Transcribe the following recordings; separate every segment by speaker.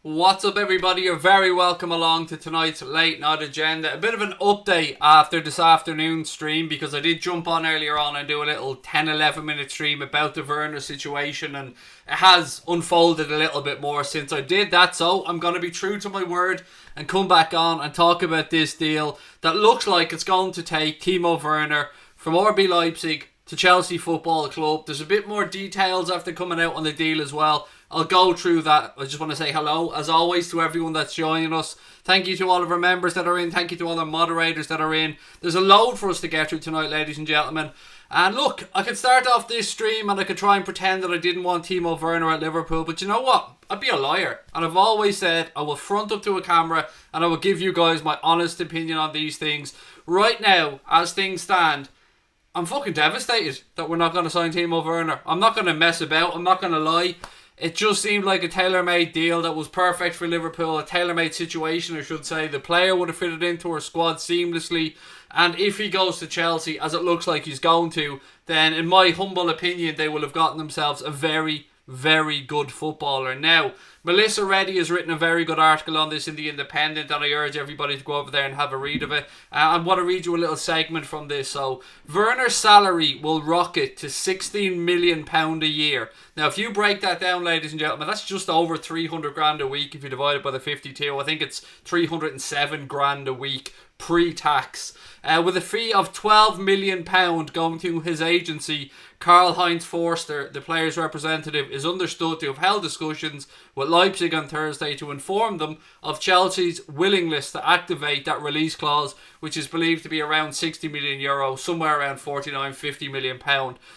Speaker 1: What's up, everybody? You're very welcome along to tonight's late night agenda. A bit of an update after this afternoon's stream, because I did jump on earlier on and do a little 10-11 minute stream about the Werner situation, and it has unfolded a little bit more since I did that. So I'm going to be true to my word and come back on and talk about this deal that looks like it's going to take Timo Werner from RB Leipzig to Chelsea Football Club. There's a bit more details after coming out on the deal as well. I'll go through that. I just want to say hello, as always, to everyone that's joining us. Thank you to all of our members that are in. Thank you to all our moderators that are in. There's a load for us to get through tonight, ladies and gentlemen. And look, I could start off this stream and I could try and pretend that I didn't want Timo Werner at Liverpool. But you know what? I'd be a liar. And I've always said I will front up to a camera and I will give you guys my honest opinion on these things. Right now, as things stand, I'm fucking devastated that we're not going to sign Timo Werner. I'm not going to mess about. I'm not going to lie. It just seemed like a tailor-made deal that was perfect for Liverpool, a tailor-made situation, I should say. The player would have fitted into our squad seamlessly, and if he goes to Chelsea, as it looks like he's going to, then in my humble opinion, they will have gotten themselves a very, very good footballer. Now, Melissa Reddy has written a very good article on this in The Independent, and I urge everybody to go over there and have a read of it. I want to read you a little segment from this. So, Werner's salary will rocket to £16 million a year. Now, if you break that down, ladies and gentlemen, that's just over 300 grand a week if you divide it by the 52. I think it's 307 grand a week pre-tax. With a fee of £12 million going to his agency, Karl-Heinz Forster, the player's representative, is understood to have held discussions with Leipzig on Thursday to inform them of Chelsea's willingness to activate that release clause, which is believed to be around €60 million, somewhere around £49-50 million.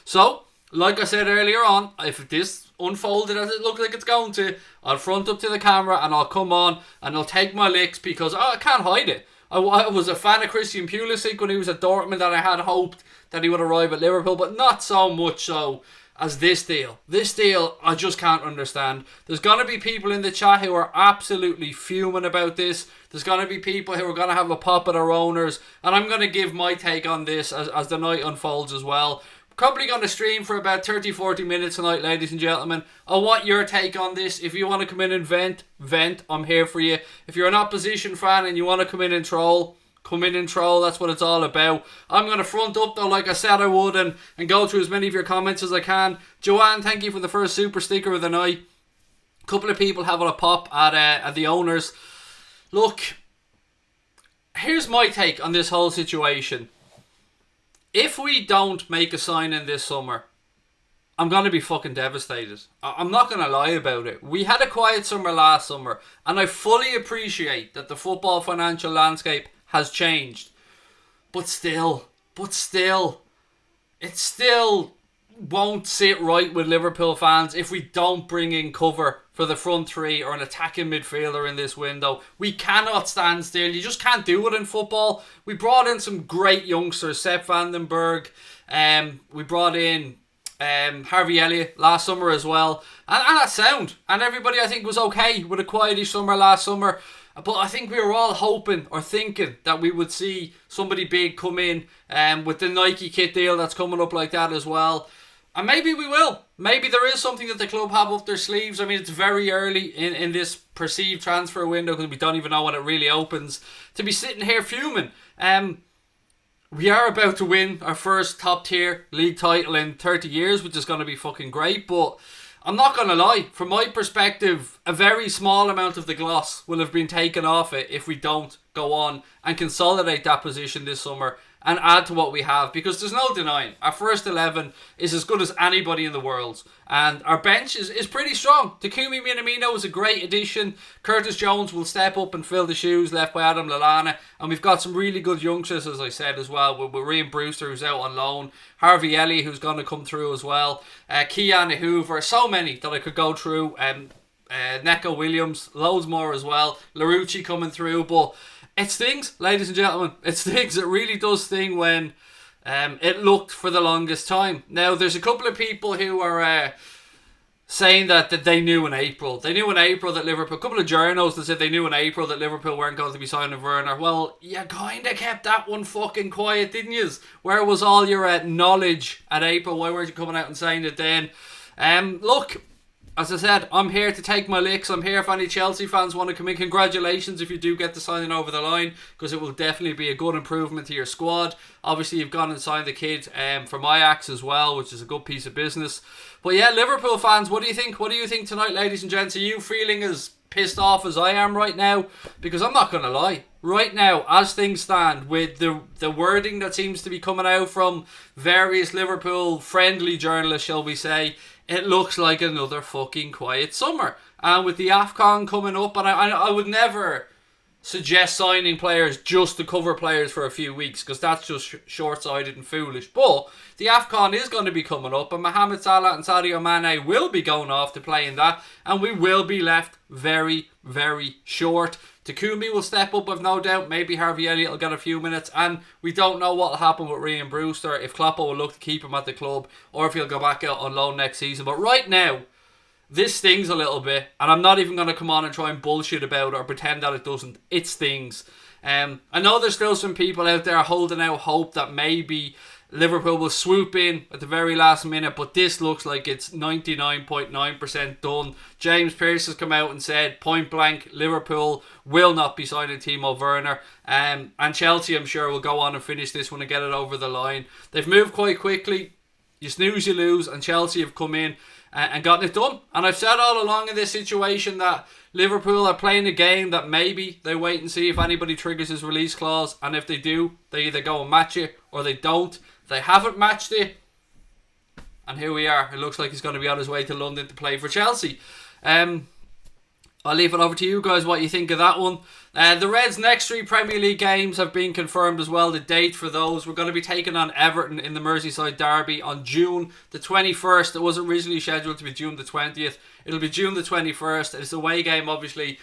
Speaker 1: So, like I said earlier on, if this unfolded as it looks like it's going to, I'll front up to the camera and I'll come on and I'll take my licks because I can't hide it. I was a fan of Christian Pulisic when he was at Dortmund, and I had hoped that he would arrive at Liverpool, but not so much so as this deal. This deal, I just can't understand. There's going to be people in the chat who are absolutely fuming about this. There's going to be people who are going to have a pop at our owners, and I'm going to give my take on this as the night unfolds as well. Probably going to stream for about 30-40 minutes tonight, ladies and gentlemen. I want your take on this. If you want to come in and vent, I'm here for you. If you're an opposition fan and you want to come in and troll, come in and troll. That's what it's all about. I'm going to front up though, like I said I would, and go through as many of your comments as I can. Joanne, thank you for the first super sticker of the night. A couple of people having a pop at the owners. Look, here's my take on this whole situation. If we don't make a signing this summer, I'm going to be fucking devastated. I'm not going to lie about it. We had a quiet summer last summer, and I fully appreciate that the football financial landscape has changed. But still, it still won't sit right with Liverpool fans if we don't bring in cover for the front three or an attacking midfielder in this window. We cannot stand still. You just can't do it in football. We brought in some great youngsters, Sepp Vandenberg. We brought in Harvey Elliott last summer as well. And that's sound. And everybody, I think, was okay with a quietish summer last summer. But I think we were all hoping or thinking that we would see somebody big come in with the Nike kit deal that's coming up like that as well. And maybe we will. Maybe there is something that the club have up their sleeves. I mean, it's very early in this perceived transfer window because we don't even know when it really opens. To be sitting here fuming. We are about to win our first top tier league title in 30 years, which is going to be fucking great. But I'm not going to lie. From my perspective, a very small amount of the gloss will have been taken off it if we don't go on and consolidate that position this summer and add to what we have, because there's no denying our first 11 is as good as anybody in the world, and our bench is pretty strong. Takumi Minamino is a great addition. Curtis Jones will step up and fill the shoes left by Adam Lallana, and we've got some really good youngsters, as I said as well, with Raheem Brewster, who's out on loan, Harvey Elliott, who's going to come through as well, Kylian Hoover, so many that I could go through, Neco Williams, loads more as well, Larouci coming through. But it stings, ladies and gentlemen. It stings. It really does sting when it looked for the longest time. Now, there's a couple of people who are saying that they knew in April. They knew in April that Liverpool... A couple of journos that said they knew in April that Liverpool weren't going to be signing Werner. Well, you kind of kept that one fucking quiet, didn't you? Where was all your knowledge at April? Why weren't you coming out and saying it then? Look, as I said, I'm here to take my licks. I'm here if any Chelsea fans want to come in. Congratulations if you do get the signing over the line, because it will definitely be a good improvement to your squad. Obviously, you've gone and signed the kid from Ajax as well, which is a good piece of business. But yeah, Liverpool fans, what do you think? What do you think tonight, ladies and gents? Are you feeling as pissed off as I am right now? Because I'm not going to lie. Right now, as things stand, with the wording that seems to be coming out from various Liverpool-friendly journalists, shall we say, it looks like another fucking quiet summer. And with the AFCON coming up, and I would never suggest signing players just to cover players for a few weeks, because that's just short-sighted and foolish. But the AFCON is going to be coming up, and Mohamed Salah and Sadio Mane will be going off to play in that, and we will be left very, very short. Takumi will step up, I've no doubt. Maybe Harvey Elliott will get a few minutes, and we don't know what will happen with Raheem Brewster, if Klopp will look to keep him at the club, or if he'll go back out on loan next season. But right now, this stings a little bit, and I'm not even going to come on and try and bullshit about it or pretend that it doesn't. It stings. I know there's still some people out there holding out hope that maybe Liverpool will swoop in at the very last minute, but this looks like it's 99.9% done. James Pearce has come out and said point blank, Liverpool will not be signing Timo Werner, and Chelsea, I'm sure, will go on and finish this one and get it over the line. They've moved quite quickly. You snooze, you lose, and Chelsea have come in and gotten it done. And I've said all along in this situation that Liverpool are playing a game that maybe they wait and see if anybody triggers his release clause, and if they do, they either go and match it or they don't. They haven't matched it, and here we are. It looks like he's going to be on his way to London to play for Chelsea. I'll leave it over to you guys what you think of that one. The Reds' next 3 Premier League games have been confirmed as well. The date for those, we're going to be taking on Everton in the Merseyside Derby on June the 21st. It was originally scheduled to be June the 20th. It'll be June the 21st. It's a away game, obviously.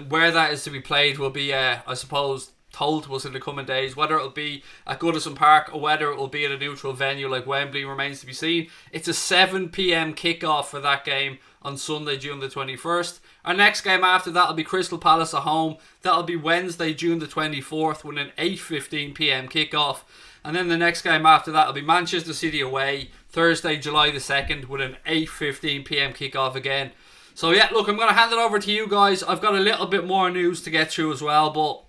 Speaker 1: Where that is to be played will be, I suppose, told to us in the coming days. Whether it'll be at Goodison Park or whether it will be at a neutral venue like Wembley remains to be seen. It's a 7 p.m. kickoff for that game on Sunday, June the 21st. Our next game after that will be Crystal Palace at home. That'll be Wednesday, June the 24th with an 8:15 p.m. kickoff. And then the next game after that will be Manchester City away, Thursday, July the 2nd with an 8:15 p.m. kickoff again. So yeah, look, I'm going to hand it over to you guys. I've got a little bit more news to get through as well, but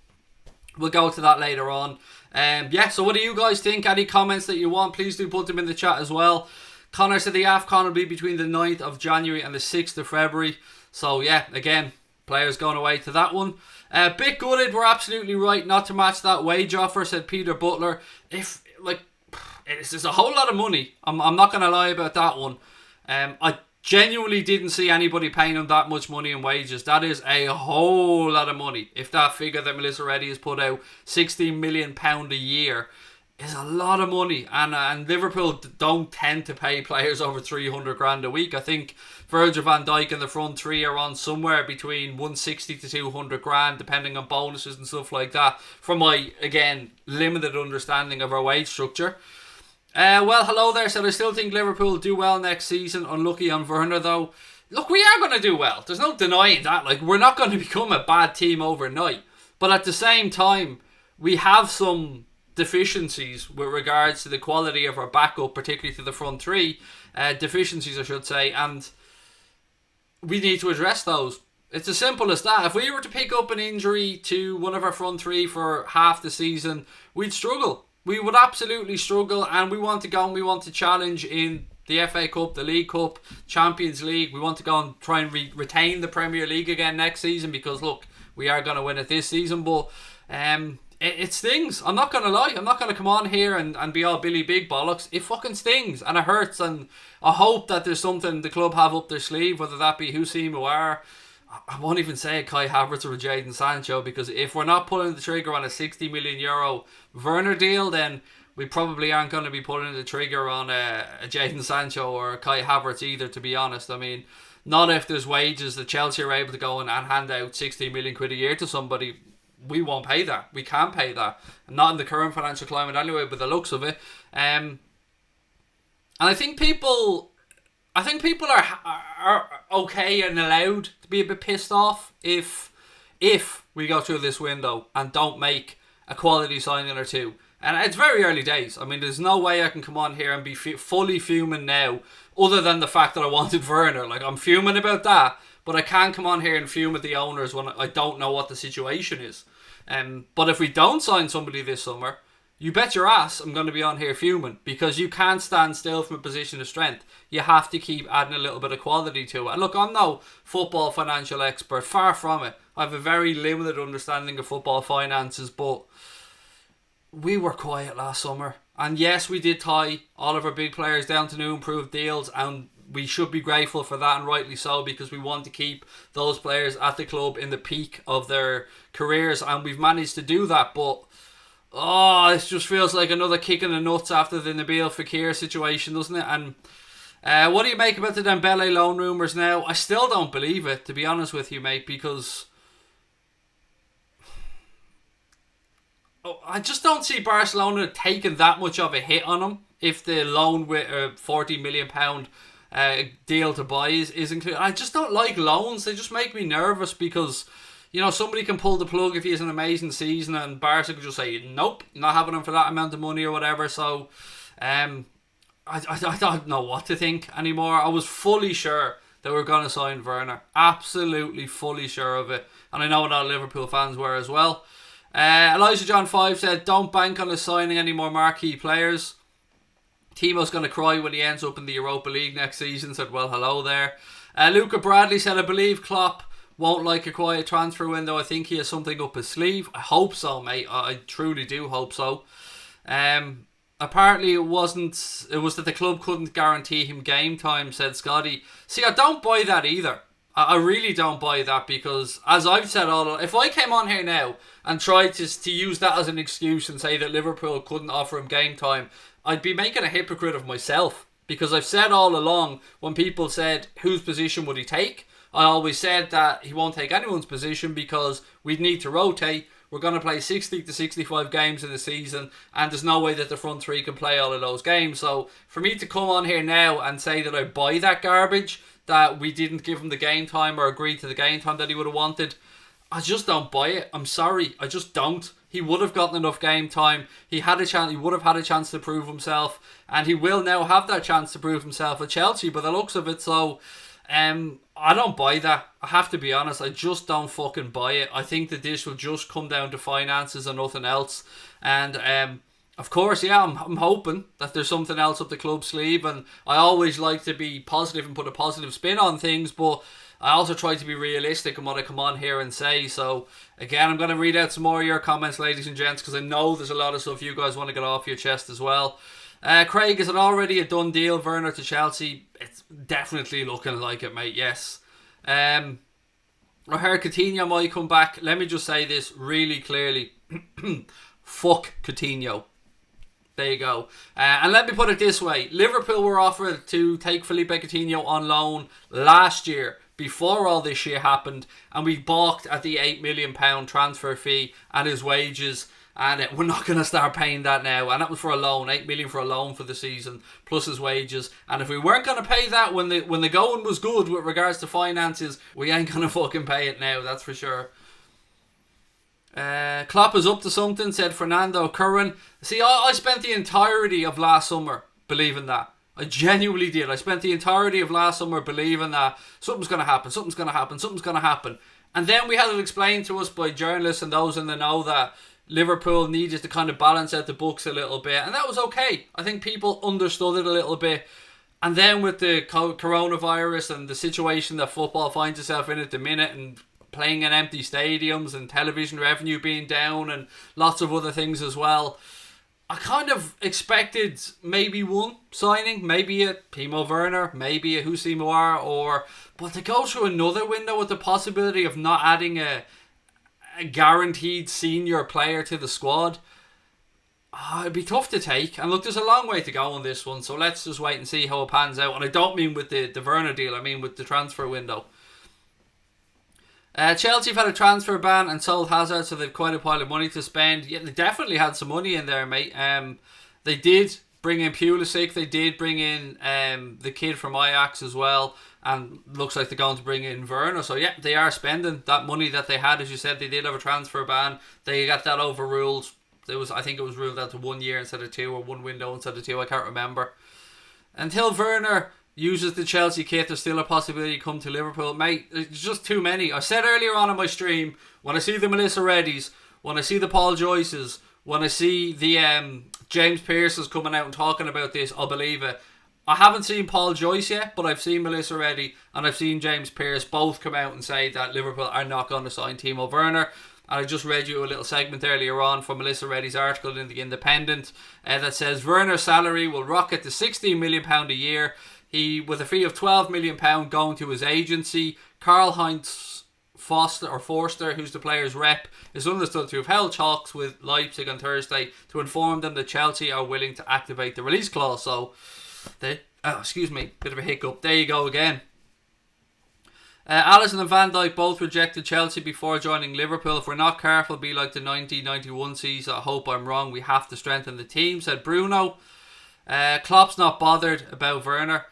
Speaker 1: we'll go to that later on. So what do you guys think? Any comments that you want, please do put them in the chat as well. Connor said the AFCON will be between the 9th of January and the 6th of February. So yeah, again, players going away to that one. Bit gutted, we're absolutely right not to match that wage offer, said Peter Butler. It's a whole lot of money. I'm not going to lie about that one. I genuinely didn't see anybody paying him that much money in wages. That is a whole lot of money. If that figure that Melissa Reddy has put out, £16 million a year, is a lot of money. And Liverpool don't tend to pay players over 300 grand a week. I think Virgil van Dijk and the front three are on somewhere between 160 to 200 grand, depending on bonuses and stuff like that, from my, again, limited understanding of our wage structure. Well, hello there. Said I still think Liverpool will do well next season. Unlucky on Werner though. Look, we are going to do well. There's no denying that. Like, we're not going to become a bad team overnight. But at the same time, we have some deficiencies with regards to the quality of our backup, particularly to the front three. Deficiencies, I should say. And we need to address those. It's as simple as that. If we were to pick up an injury to one of our front three for half the season, we'd struggle. We would absolutely struggle, and we want to go and we want to challenge in the FA Cup, the League Cup, Champions League. We want to go and try and retain the Premier League again next season, because look, we are going to win it this season, but it stings. I'm not going to lie. I'm not going to come on here and be all Billy Big Bollocks. It fucking stings and it hurts, and I hope that there's something the club have up their sleeve, whether that be Houssem Aouar. I won't even say Kai Havertz or Jadon Sancho, because if we're not pulling the trigger on a €60 million Werner deal, then we probably aren't going to be pulling the trigger on a Jadon Sancho or Kai Havertz either, to be honest. I mean, not if there's wages that Chelsea are able to go and hand out 60 million quid a year to somebody. We won't pay that. We can't pay that. Not in the current financial climate anyway, by the looks of it. And I think people are okay and allowed to be a bit pissed off if we go through this window and don't make a quality signing or two. And it's very early days. I mean, there's no way I can come on here and be fully fuming now, other than the fact that I wanted Werner. Like, I'm fuming about that, but I can't come on here and fume at the owners when I don't know what the situation is. But if we don't sign somebody this summer, you bet your ass I'm going to be on here fuming, because you can't stand still from a position of strength. You have to keep adding a little bit of quality to it. And look, I'm no football financial expert, far from it. I have a very limited understanding of football finances, but we were quiet last summer. And yes, we did tie all of our big players down to new improved deals, and we should be grateful for that, and rightly so, because we want to keep those players at the club in the peak of their careers, and we've managed to do that. But it just feels like another kick in the nuts after the Nabil Fekir situation, doesn't it? And what do you make about the Dembele loan rumours now? I still don't believe it, to be honest with you, mate, because I just don't see Barcelona taking that much of a hit on him if the loan with a £40 million deal to buy is included. I just don't like loans. They just make me nervous, because somebody can pull the plug if he has an amazing season, and Barca could just say, nope, not having him for that amount of money or whatever. So I don't know what to think anymore. I was fully sure that we were going to sign Werner. Absolutely fully sure of it. And I know a lot of Liverpool fans were as well. Elijah John 5 said, don't bank on us signing any more marquee players. Timo's going to cry when he ends up in the Europa League next season. Said, well, hello there. Luca Bradley said, I believe Klopp won't like a quiet transfer window. I think he has something up his sleeve. I hope so, mate. I truly do hope so. Apparently it was that the club couldn't guarantee him game time, said Scotty. See, I don't buy that either. I really don't buy that, because as I've said if I came on here now and tried to use that as an excuse and say that Liverpool couldn't offer him game time, I'd be making a hypocrite of myself, because I've said all along, when people said whose position would he take, I always said that he won't take anyone's position because we'd need to rotate. We're going to play 60 to 65 games in the season, and there's no way that the front three can play all of those games. So for me to come on here now and say that I buy that garbage, that we didn't give him the game time or agree to the game time that he would have wanted, I just don't buy it. I'm sorry, I just don't. He would have gotten enough game time. He had a chance. He would have had a chance to prove himself, and he will now have that chance to prove himself at Chelsea by the looks of it. So I don't buy that. I have to be honest. I just don't fucking buy it. I think that this will just come down to finances and nothing else. And of course, yeah, I'm hoping that there's something else up the club sleeve, and I always like to be positive and put a positive spin on things, but I also try to be realistic in what I come on here and say. So again, I'm going to read out some more of your comments, ladies and gents, because I know there's a lot of stuff you guys want to get off your chest as well. Craig, is it already a done deal, Werner to Chelsea? It's definitely looking like it, mate, yes. I heard Coutinho might come back. Let me just say this really clearly. Fuck Coutinho. There you go. And let me put it this way. Liverpool were offered to take Felipe Coutinho on loan last year, before all this shit happened, and we balked at the £8 million transfer fee and his wages, and we're not going to start paying that now. And that was for a loan, $8 million for a loan for the season, plus his wages. And if we weren't going to pay that when the going was good with regards to finances, we ain't going to fucking pay it now, that's for sure. Klopp is up to something, said Fernando Curran. See, I spent the entirety of last summer believing that. I genuinely did. I spent the entirety of last summer believing that something's going to happen. And then we had it explained to us by journalists and those in the know that Liverpool needed to kind of balance out the books a little bit. And that was okay. I think people understood it a little bit. And then with the coronavirus and the situation that football finds itself in at the minute, and playing in empty stadiums and television revenue being down and lots of other things as well, I kind of expected maybe one signing, maybe a Timo Werner, maybe a Houssem Aouar, but to go through another window with the possibility of not adding a guaranteed senior player to the squad, it'd be tough to take. And look, there's a long way to go on this one, so let's just wait and see how it pans out. And I don't mean with the Werner deal, I mean with the transfer window. Chelsea have had a transfer ban and sold Hazard, so they've quite a pile of money to spend. Yeah, they definitely had some money in there, mate. They did bring in Pulisic, they did bring in the kid from Ajax as well, and looks like they're going to bring in Werner. So yeah, they are spending that money that they had. As you said, they did have a transfer ban. They got that overruled I think it was ruled out to 1 year instead of 2, or 1 window instead of 2. I can't remember. Until Werner uses the Chelsea kit, there's still a possibility to come to Liverpool. Mate, it's just too many. I said earlier on in my stream, when I see the Melissa Reddys, when I see the Paul Joyces, when I see the James Pearce's coming out and talking about this, I'll believe it. I haven't seen Paul Joyce yet, but I've seen Melissa Reddy and I've seen James Pearce both come out and say that Liverpool are not going to sign Timo Werner. And I just read you a little segment earlier on from Melissa Reddy's article in The Independent that says Werner's salary will rocket to £16 million a year. He, with a fee of £12 million going to his agency. Karl-Heinz Forster, who's the player's rep, is understood to have held talks with Leipzig on Thursday to inform them that Chelsea are willing to activate the release clause. So, bit of a hiccup. There you go again. Alisson and Van Dijk both rejected Chelsea before joining Liverpool. If we're not careful, it'll be like the 90-91 season. I hope I'm wrong. We have to strengthen the team, said Bruno. Klopp's not bothered about Werner.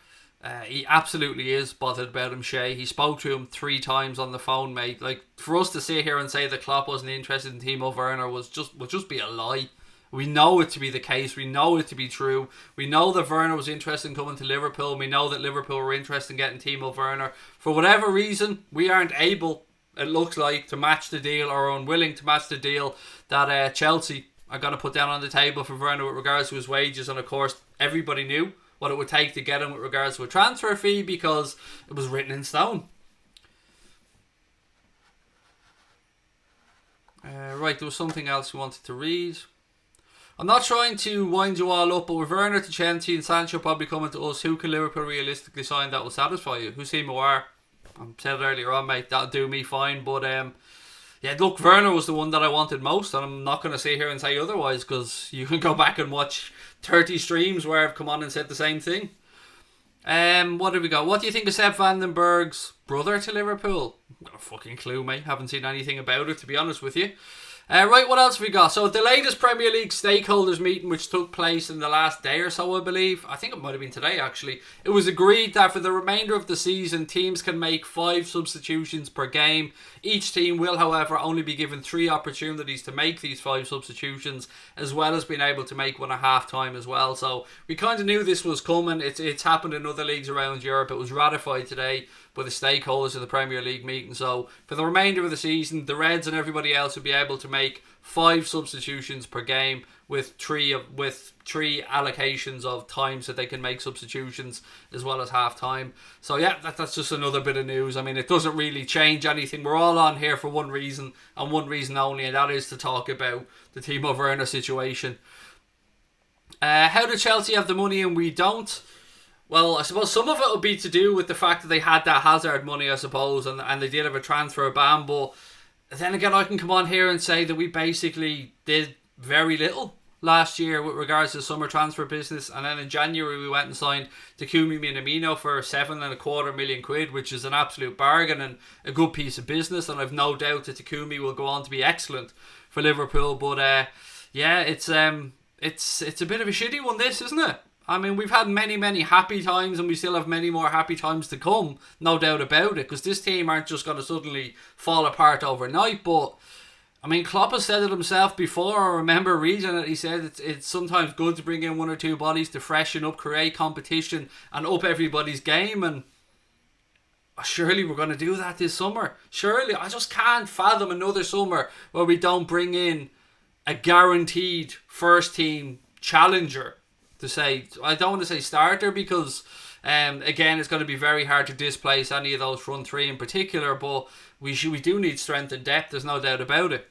Speaker 1: He absolutely is bothered about him, Shay. He spoke to him 3 times on the phone, mate. Like, for us to sit here and say that Klopp wasn't interested in Timo Werner would just be a lie. We know it to be the case. We know it to be true. We know that Werner was interested in coming to Liverpool. We know that Liverpool were interested in getting Timo Werner. For whatever reason, we aren't able, it looks like, to match the deal, or unwilling to match the deal that Chelsea are going to put down on the table for Werner with regards to his wages. And of course, everybody knew what it would take to get him with regards to a transfer fee because it was written in stone. Right, there was something else we wanted to read. I'm not trying to wind you all up, but with Werner to Chelsea and Sancho probably coming to us, who can Liverpool realistically sign that will satisfy you? Who's Timo Werner? I said it earlier on, mate, that'll do me fine. But yeah, look, Werner was the one that I wanted most, and I'm not going to sit here and say otherwise, because you can go back and watch 30 streams where I've come on and said the same thing. What have we got? What do you think of Sepp Vandenberg's brother to Liverpool? I've got a fucking clue, mate. Haven't seen anything about it, to be honest with you. Right, what else have we got? So the latest Premier League stakeholders meeting, which took place in the last day or so, I believe. I think it might have been today, actually. It was agreed that for the remainder of the season, teams can make 5 substitutions per game. Each team will, however, only be given 3 opportunities to make these 5 substitutions, as well as being able to make one at half time as well. So we kind of knew this was coming. It's happened in other leagues around Europe. It was ratified today by the stakeholders of the Premier League meeting. So for the remainder of the season, the Reds and everybody else will be able to make 5 substitutions per game with three allocations of times that they can make substitutions as well as half time. So yeah, that's just another bit of news. I mean, it doesn't really change anything. We're all on here for one reason and one reason only, and that is to talk about the Timo Werner situation. How do Chelsea have the money and we don't? Well, I suppose some of it would be to do with the fact that they had that Hazard money, I suppose, and they did have a transfer ban. But then again, I can come on here and say that we basically did very little last year with regards to the summer transfer business. And then in January, we went and signed Takumi Minamino for £7.25 million, which is an absolute bargain and a good piece of business. And I've no doubt that Takumi will go on to be excellent for Liverpool. But yeah, it's a bit of a shitty one, this, isn't it? I mean, we've had many, many happy times and we still have many more happy times to come, no doubt about it, because this team aren't just going to suddenly fall apart overnight. But, I mean, Klopp has said it himself before. I remember reading it. He said it's sometimes good to bring in 1 or 2 bodies to freshen up, create competition and up everybody's game. And surely we're going to do that this summer. Surely. I just can't fathom another summer where we don't bring in a guaranteed first team challenger. To say, I don't want to say starter because again, it's going to be very hard to displace any of those front 3 in particular, but we do need strength and depth, there's no doubt about it.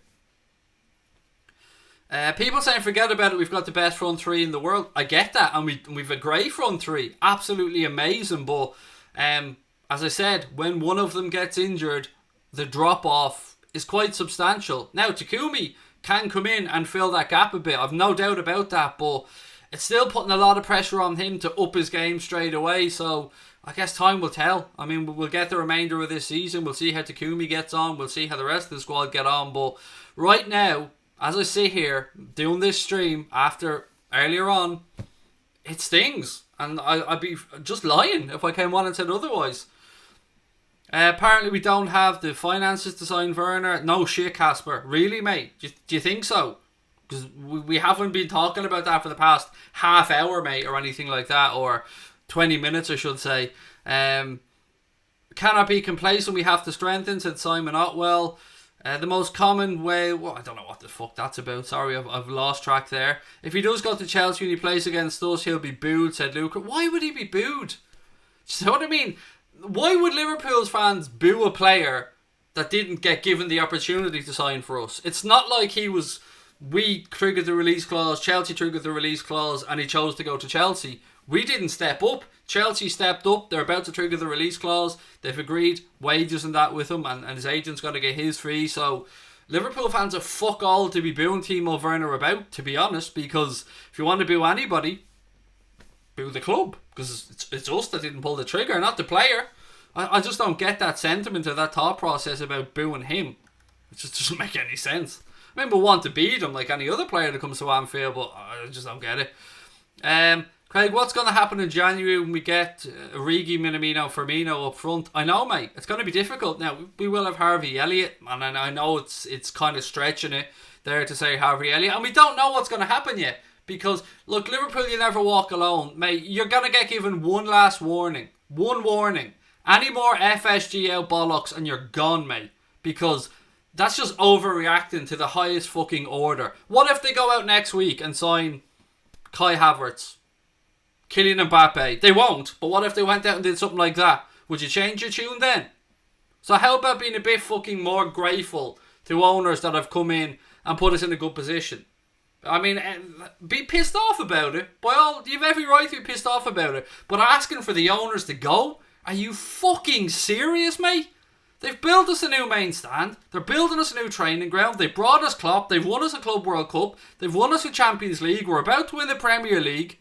Speaker 1: People saying forget about it, we've got the best front 3 in the world. I get that, and we've a great front 3, absolutely amazing, but as I said, when one of them gets injured, the drop off is quite substantial. Now Takumi can come in and fill that gap a bit, I've no doubt about that, but it's still putting a lot of pressure on him to up his game straight away. So I guess time will tell. I mean, we'll get the remainder of this season. We'll see how Takumi gets on. We'll see how the rest of the squad get on. But right now, as I sit here doing this stream after earlier on, it stings. And I'd be just lying if I came on and said otherwise. Apparently we don't have the finances to sign Werner. No shit, Casper. Really, mate? Do you think so? Because we haven't been talking about that for the past half hour, mate, or anything like that, or 20 minutes, I should say. Cannot be complacent, we have to strengthen, said Simon Otwell. The most common way, well, I don't know what the fuck that's about. Sorry, I've lost track there. If he does go to Chelsea and he plays against us, he'll be booed, said Luca. Why would he be booed? You know what I mean? Why would Liverpool's fans boo a player that didn't get given the opportunity to sign for us? It's not like we triggered the release clause, Chelsea triggered the release clause, and he chose to go to Chelsea. We didn't step up. Chelsea stepped up. They're about to trigger the release clause. They've agreed wages and that with him, and his agent's got to get his fee. So Liverpool fans are fuck all to be booing Timo Werner about, to be honest, because if you want to boo anybody, boo the club, because it's us that didn't pull the trigger, not the player. I just don't get that sentiment or that thought process about booing him. It just doesn't make any sense. I mean, we want to beat him like any other player that comes to Anfield, but I just don't get it. Craig, what's going to happen in January when we get Origi, Minamino, Firmino up front? I know, mate, it's going to be difficult. Now, we will have Harvey Elliott, and I know it's kind of stretching it there to say Harvey Elliott, and we don't know what's going to happen yet. Because, look, Liverpool, you never walk alone. Mate, you're going to get given one last warning. One warning. Any more FSGL bollocks and you're gone, mate. Because that's just overreacting to the highest fucking order. What if they go out next week and sign Kai Havertz, Kylian Mbappe? They won't, but what if they went out and did something like that? Would you change your tune then? So how about being a bit fucking more grateful to owners that have come in and put us in a good position? I mean, be pissed off about it. By all, you've every right to be pissed off about it. But asking for the owners to go? Are you fucking serious, mate? They've built us a new main stand. They're building us a new training ground. They brought us Klopp. They've won us a Club World Cup. They've won us a Champions League. We're about to win the Premier League.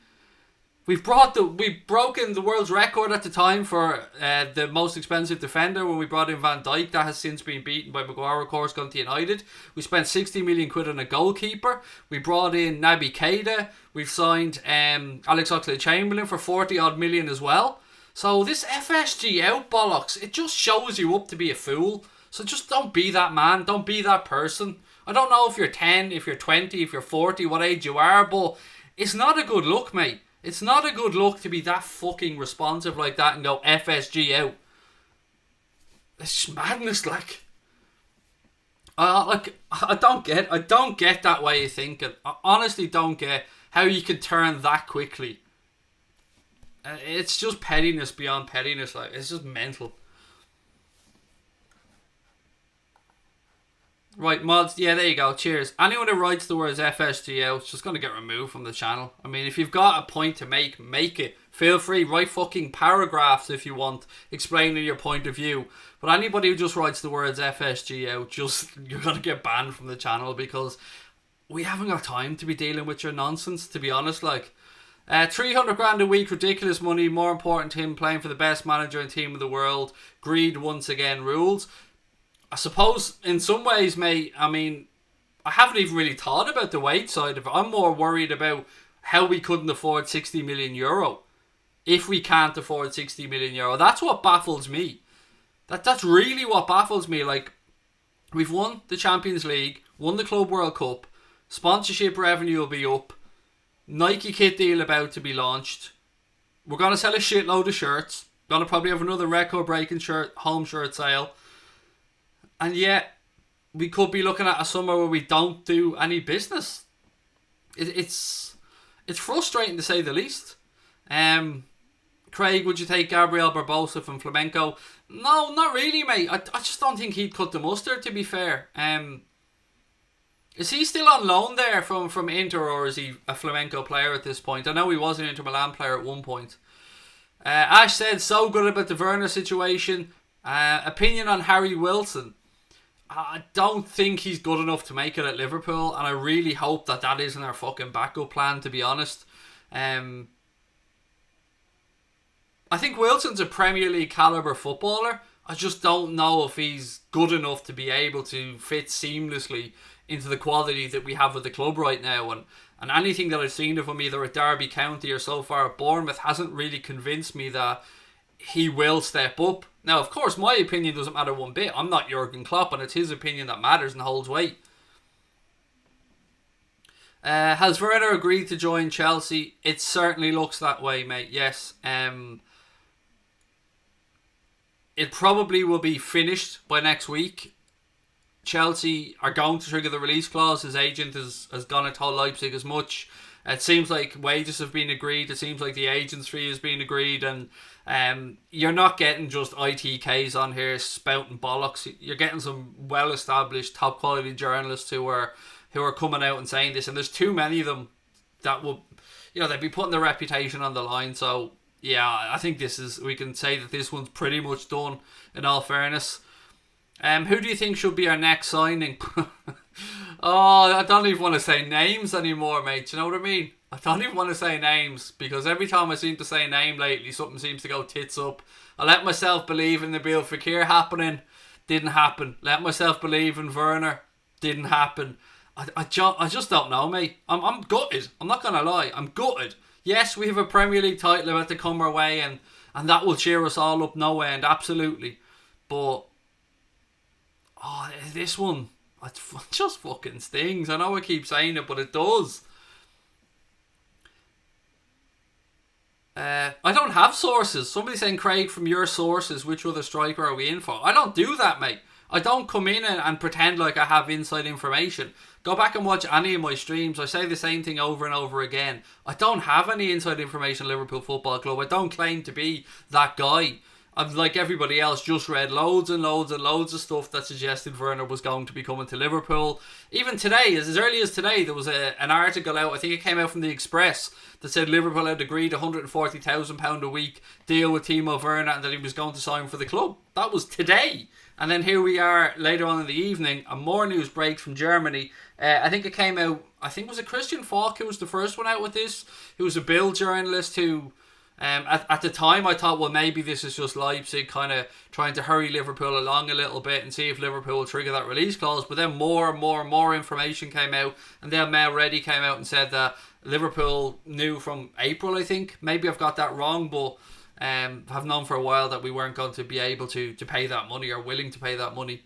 Speaker 1: We've broken the world's record at the time for the most expensive defender when we brought in Van Dijk. That has since been beaten by Maguire, of course, gone to United. We spent 60 million quid on a goalkeeper. We brought in Naby Keita. We've signed Alex Oxlade-Chamberlain for 40 odd million as well. So this FSG out bollocks, it just shows you up to be a fool. So just don't be that man. Don't be that person. I don't know if you're 10, if you're 20, if you're 40, what age you are, but it's not a good look, mate. It's not a good look to be that fucking responsive like that and go FSG out. It's madness, like. I don't get that way of thinking. I honestly don't get how you can turn that quickly. It's just pettiness beyond pettiness. Like, it's just mental. Right, mods. Yeah, there you go. Cheers. Anyone who writes the words FSGL is just going to get removed from the channel. I mean, if you've got a point to make it. Feel free. Write fucking paragraphs if you want, explaining your point of view. But anybody who just writes the words FSGL, you're going to get banned from the channel because we haven't got time to be dealing with your nonsense, to be honest. Like, 300 grand a week, ridiculous money. More important to him playing for the best manager and team in the world. Greed once again rules. I suppose in some ways, mate, I mean, I haven't even really thought about the wage side of it. I'm more worried about how we couldn't afford 60 million euro. If we can't afford 60 million euro. That's what baffles me. That's really what baffles me. Like, we've won the Champions League, won the Club World Cup, sponsorship revenue will be up, Nike kit deal about to be launched. We're going to sell a shitload of shirts. Going to probably have another record-breaking home shirt sale. And yet, we could be looking at a summer where we don't do any business. It's frustrating to say the least. Craig, would you take Gabriel Barbosa from Flamenco? No, not really, mate. I just don't think he'd cut the mustard, to be fair. Is he still on loan there from Inter, or is he a Flamenco player at this point? I know he was an Inter Milan player at one point. Ash said, so good about the Werner situation. Opinion on Harry Wilson. I don't think he's good enough to make it at Liverpool, and I really hope that isn't our fucking backup plan, to be honest. I think Wilson's a Premier League calibre footballer. I just don't know if he's good enough to be able to fit seamlessly into the quality that we have with the club right now. And anything that I've seen of him, either at Derby County or so far at Bournemouth, hasn't really convinced me that he will step up. Now, of course, my opinion doesn't matter one bit. I'm not Jurgen Klopp, and it's his opinion that matters and holds weight. Has Werner agreed to join Chelsea? It certainly looks that way, mate. Yes. It probably will be finished by next week. Chelsea are going to trigger the release clause. His agent has gone and told Leipzig as much. It seems like wages have been agreed. It seems like the agent's fee has been agreed. And you're not getting just ITKs on here spouting bollocks. You're getting some well-established, top-quality journalists who are coming out and saying this. And there's too many of them that will, they'd be putting their reputation on the line. So, yeah, I think we can say that this one's pretty much done, in all fairness. Who do you think should be our next signing? Oh, I don't even want to say names anymore, mate. Do you know what I mean? I don't even want to say names, because every time I seem to say a name lately, something seems to go tits up. I let myself believe in the Bill Fekir happening. Didn't happen. Let myself believe in Werner. Didn't happen. I just don't know, mate. I'm gutted. I'm not going to lie. I'm gutted. Yes, we have a Premier League title about to come our way, and that will cheer us all up no end, absolutely. But this one, it just fucking stings. I know I keep saying it, but it does. I don't have sources. Somebody's saying, Craig, from your sources, which other striker are we in for? I don't do that, mate. I don't come in and pretend like I have inside information. Go back and watch any of my streams. I say the same thing over and over again. I don't have any inside information on Liverpool Football Club. I don't claim to be that guy. I've, like everybody else, just read loads and loads and loads of stuff that suggested Werner was going to be coming to Liverpool. Even today, as early as today, there was an article out, I think it came out from the Express, that said Liverpool had agreed £140,000 a week deal with Timo Werner and that he was going to sign for the club. That was today. And then here we are later on in the evening, and more news breaks from Germany. I think it came out, was it Christian Falk who was the first one out with this? Who was a Bild journalist who, at the time, I thought, well, maybe this is just Leipzig kind of trying to hurry Liverpool along a little bit and see if Liverpool will trigger that release clause. But then more information came out, and then Mail Ready came out and said that Liverpool knew from April, I think. Maybe I've got that wrong, but have known for a while that we weren't going to be able to pay that money or willing to pay that money.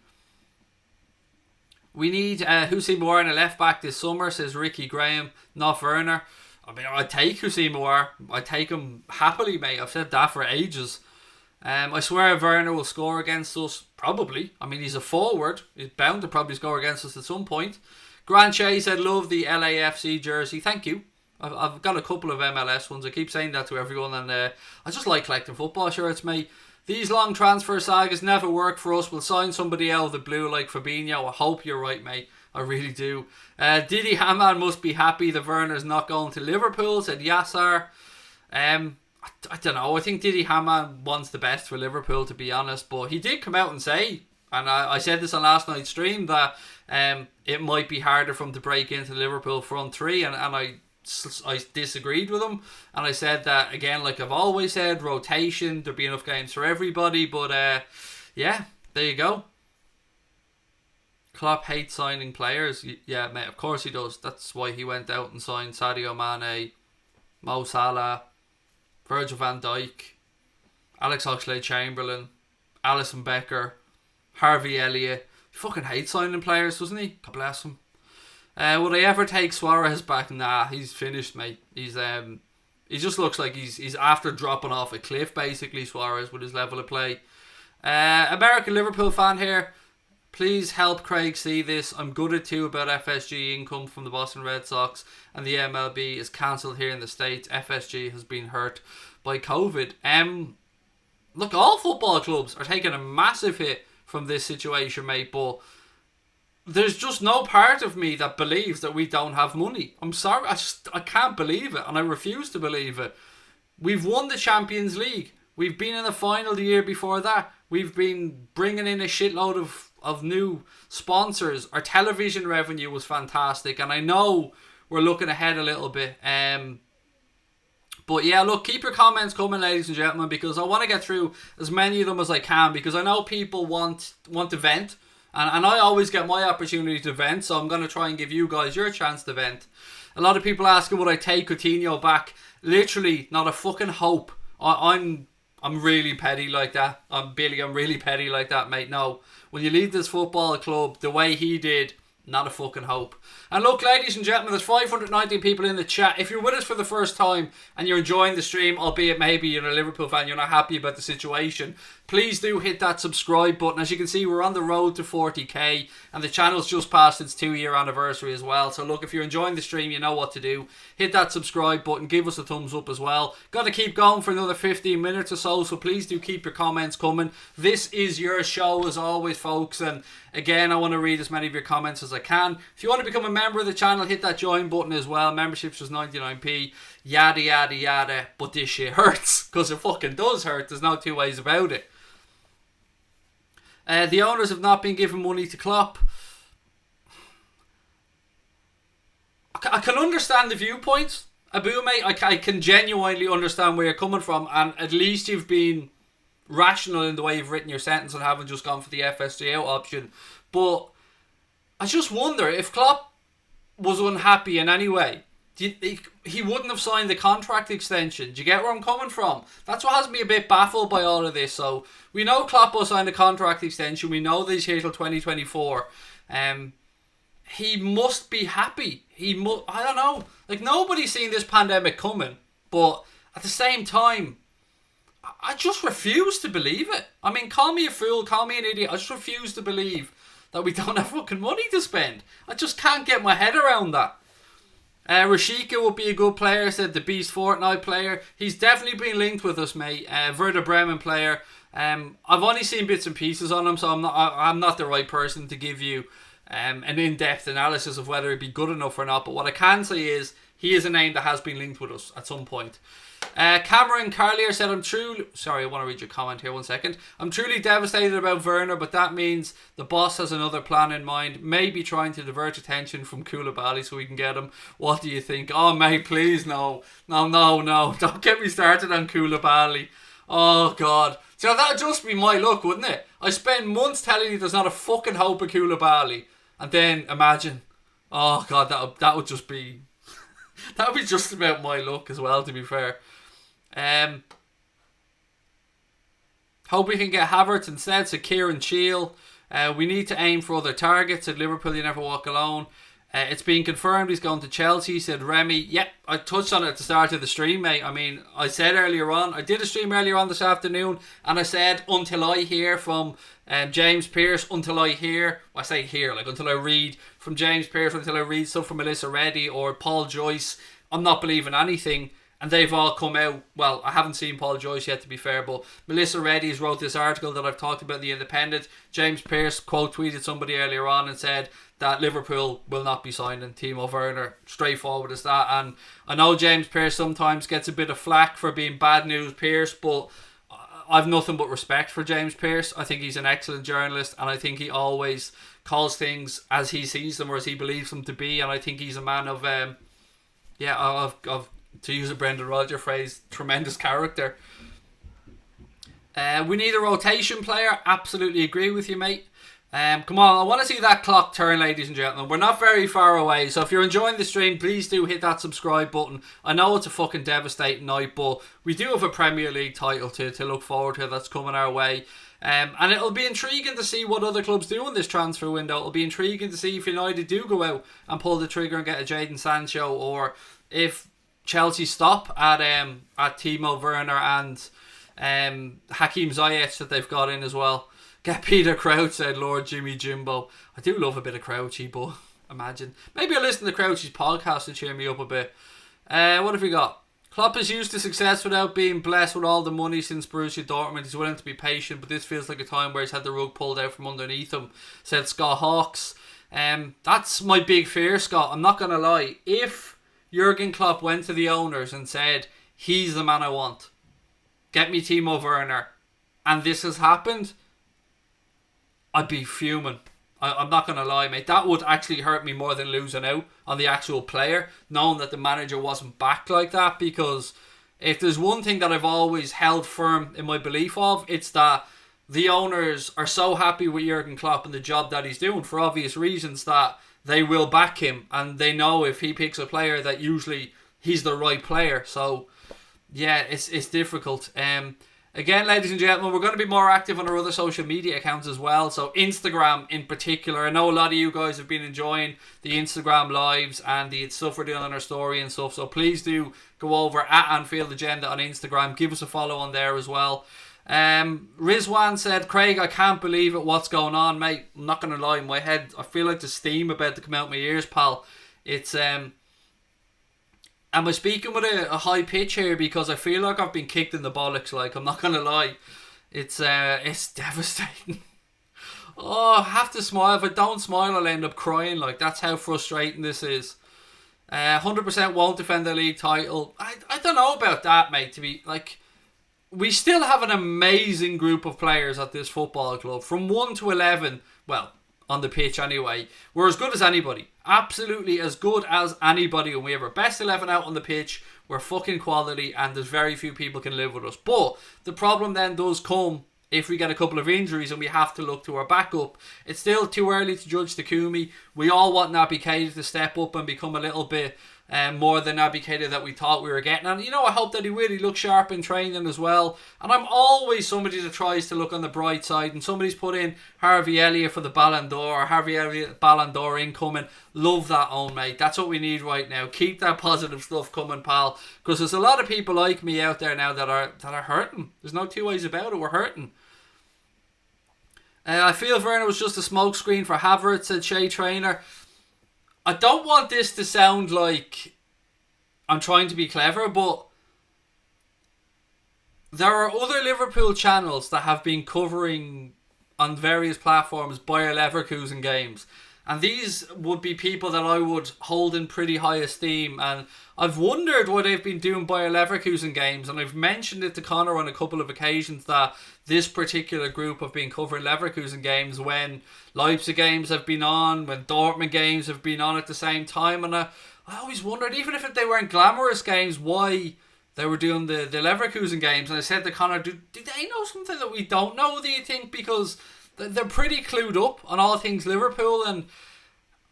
Speaker 1: We need Hussein Moore in a left back this summer, says Ricky Graham, not Werner. I mean, I'd take Hussein Moore. I'd take him happily, mate. I've said that for ages. I swear Werner will score against us. Probably. I mean, he's a forward. He's bound to probably score against us at some point. Grant Shea said, love the LAFC jersey. Thank you. I've got a couple of MLS ones. I keep saying that to everyone, and I just like collecting football shirts, mate. These long transfer sagas never work for us. We'll sign somebody out of the blue like Fabinho. I hope you're right, mate. I really do. Didi Hamann must be happy that Werner's not going to Liverpool, said Yassar. I don't know. I think Didi Hamann wants the best for Liverpool, to be honest. But he did come out and say, and I said this on last night's stream, that it might be harder for him to break into the Liverpool front three. And I disagreed with him, and I said that again, like I've always said, rotation, there'd be enough games for everybody. But yeah, there you go. Klopp hates signing players. Yeah, mate, of course he does. That's why he went out and signed Sadio Mane, Mo Salah, Virgil van Dijk, Alex Oxlade-Chamberlain, Alisson Becker, Harvey Elliott. He fucking hates signing players, doesn't he? God bless him. Will they ever take Suarez back? Nah, he's finished, mate. He just looks like he's after dropping off a cliff, basically, Suarez, with his level of play. American Liverpool fan here. Please help Craig see this. I'm gutted too about FSG income from the Boston Red Sox, and the MLB is cancelled here in the States. FSG has been hurt by COVID. Look, all football clubs are taking a massive hit from this situation, mate, but there's just no part of me that believes that we don't have money. I'm sorry, I can't believe it, and I refuse to believe it. We've won the Champions League. We've been in the final the year before that. We've been bringing in a shitload of new sponsors. Our television revenue was fantastic, and I know we're looking ahead a little bit. But yeah, look, keep your comments coming, ladies and gentlemen, because I want to get through as many of them as I can, because I know people want to vent. And I always get my opportunity to vent, so I'm going to try and give you guys your chance to vent. A lot of people asking, would I take Coutinho back? Literally, not a fucking hope. I'm really petty like that. I'm really petty like that, mate. No. When you leave this football club the way he did, Not a fucking hope. And look, ladies and gentlemen, there's 519 people in the chat. If you're with us for the first time and you're enjoying the stream, albeit maybe you're a Liverpool fan, you're not happy about the situation, please do hit that subscribe button. As you can see, we're on the road to 40k, and the channel's just passed its 2-year anniversary as well. So look, if you're enjoying the stream, you know what to do. Hit that subscribe button, give us a thumbs up as well. Got to keep going for another 15 minutes or so, so please do keep your comments coming. This is your show as always, folks, and again, I want to read as many of your comments as I can. If you want to become a member of the channel, hit that join button as well. Membership's just 99p, yada yada yada, but this shit hurts, because it fucking does hurt. There's no two ways about it. The owners have not been giving money to Klopp. I can understand the viewpoints, Aubameyang. I can genuinely understand where you're coming from, and at least you've been rational in the way you've written your sentence and haven't just gone for the FSG out option. But I just wonder if Klopp was unhappy in any way, he wouldn't have signed the contract extension. Do you get where I'm coming from? That's what has me a bit baffled by all of this. So we know Klopp will sign the contract extension. We know that he's here till 2024. He must be happy. I don't know. Like, nobody's seen this pandemic coming, but at the same time, I just refuse to believe it. I mean, call me a fool, call me an idiot. I just refuse to believe that we don't have fucking money to spend. I just can't get my head around that. Rashika would be a good player, said the Beast Fortnite player. He's definitely been linked with us, mate. Werder Bremen player. I've only seen bits and pieces on him, so I'm not the right person to give you an in-depth analysis of whether he'd be good enough or not. But what I can say is he is a name that has been linked with us at some point. Cameron Carlier said, sorry, I want to read your comment here 1 second. I'm truly devastated about Werner, but that means the boss has another plan in mind, maybe trying to divert attention from Koulibaly so we can get him. What do you think? Oh mate, please no, don't get me started on Koulibaly. Oh god, so that'd just be my luck, wouldn't it? I spend months telling you there's not a fucking hope of Koulibaly, and then imagine, oh god, that would just be that would be just about my luck as well, to be fair. Hope we can get Havertz instead, so Kieran Cheel. We need to aim for other targets. At Liverpool, you never walk alone. It's been confirmed he's going to Chelsea, said Remy. Yep, I touched on it at the start of the stream, mate. I mean, I said earlier on, I did a stream earlier on this afternoon, and I said until I hear from James Pearce, until I read from James Pearce, until I read stuff from Melissa Reddy or Paul Joyce, I'm not believing anything. And they've all come out. Well, I haven't seen Paul Joyce yet, to be fair, but Melissa Reddy has wrote this article that I've talked about in The Independent. James Pearce quote tweeted somebody earlier on and said that Liverpool will not be signing Timo Werner. Straightforward as that. And I know James Pearce sometimes gets a bit of flack for being bad news Pearce, but I've nothing but respect for James Pearce. I think he's an excellent journalist, and I think he always calls things as he sees them or as he believes them to be. And I think he's a man of to use a Brendan Rodgers phrase, tremendous character. We need a rotation player. Absolutely agree with you, mate. Come on, I want to see that clock turn, ladies and gentlemen. We're not very far away, so if you're enjoying the stream, please do hit that subscribe button. I know it's a fucking devastating night, but we do have a Premier League title to look forward to that's coming our way. And it'll be intriguing to see what other clubs do in this transfer window. It'll be intriguing to see if United do go out and pull the trigger and get a Jadon Sancho, or if Chelsea stop at Timo Werner and Hakeem Ziyech that they've got in as well. Get Peter Crouch, said Lord Jimmy Jimbo. I do love a bit of Crouchy, but imagine. Maybe I'll listen to Crouchy's podcast to cheer me up a bit. What have we got? Klopp is used to success without being blessed with all the money since Borussia Dortmund. He's willing to be patient, but this feels like a time where he's had the rug pulled out from underneath him, said Scott Hawks. That's my big fear, Scott. I'm not going to lie. If Jurgen Klopp went to the owners and said, he's the man I want, get me Timo Werner, and this has happened, I'd be fuming. I'm not going to lie, mate. That would actually hurt me more than losing out on the actual player, knowing that the manager wasn't backed like that, because if there's one thing that I've always held firm in my belief of, it's that the owners are so happy with Jurgen Klopp and the job that he's doing for obvious reasons that they will back him, and they know if he picks a player that usually he's the right player. So yeah, it's difficult. Again, ladies and gentlemen, we're going to be more active on our other social media accounts as well. So Instagram in particular. I know a lot of you guys have been enjoying the Instagram lives and the stuff we're doing on our story and stuff. So please do go over at Anfield Agenda on Instagram. Give us a follow on there as well. Rizwan said, Craig, I can't believe it. What's going on, mate? I'm not going to lie. In my head, I feel like the steam about to come out my ears, pal. It's... Am I speaking with a high pitch here? Because I feel like I've been kicked in the bollocks. Like, I'm not gonna lie, it's devastating. Oh, I have to smile. If I don't smile, I'll end up crying. Like, that's how frustrating this is. 100% won't defend the league title. I don't know about that, mate. To be like, we still have an amazing group of players at this football club, from 1 to 11. Well, on the pitch anyway. We're as good as anybody. Absolutely as good as anybody. And we have our best 11 out on the pitch. We're fucking quality, and there's very few people can live with us. But the problem then does come if we get a couple of injuries and we have to look to our backup. It's still too early to judge Takumi. We all want Naby Keita to step up and become a little bit more than Naby Keita that we thought we were getting. And, you know, I hope that he really looks sharp in training as well. And I'm always somebody that tries to look on the bright side. And somebody's put in Harvey Elliott for the Ballon d'Or, or Harvey Elliott Ballon d'Or incoming. Love that, own mate. That's what we need right now. Keep that positive stuff coming, pal. Because there's a lot of people like me out there now that are hurting. There's no two ways about it. We're hurting. I feel Werner was just a smokescreen for Havertz, said Shea Trainer. I don't want this to sound like I'm trying to be clever, but there are other Liverpool channels that have been covering on various platforms Bayer Leverkusen games. And these would be people that I would hold in pretty high esteem. And I've wondered why they've been doing Bayer Leverkusen games. And I've mentioned it to Connor on a couple of occasions that this particular group have been covering Leverkusen games when Leipzig games have been on, when Dortmund games have been on at the same time. And I always wondered, even if they weren't glamorous games, why they were doing the Leverkusen games. And I said to Connor, do they know something that we don't know, do you think? Because they're pretty clued up on all things Liverpool, and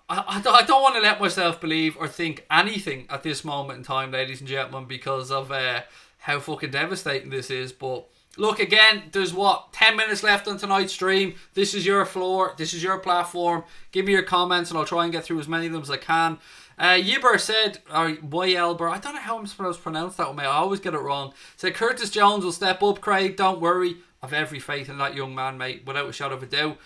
Speaker 1: I don't want to let myself believe or think anything at this moment in time, ladies and gentlemen, because of how fucking devastating this is. But look, again, there's 10 minutes left on tonight's stream. This is your floor, this is your platform. Give me your comments and I'll try and get through as many of them as I can. Yibber said, or Yelber, I don't know how I'm supposed to pronounce that one, mate. I always get it wrong. Said Curtis Jones will step up, Craig, don't worry. I've every faith in that young man, mate, without a shadow of a doubt.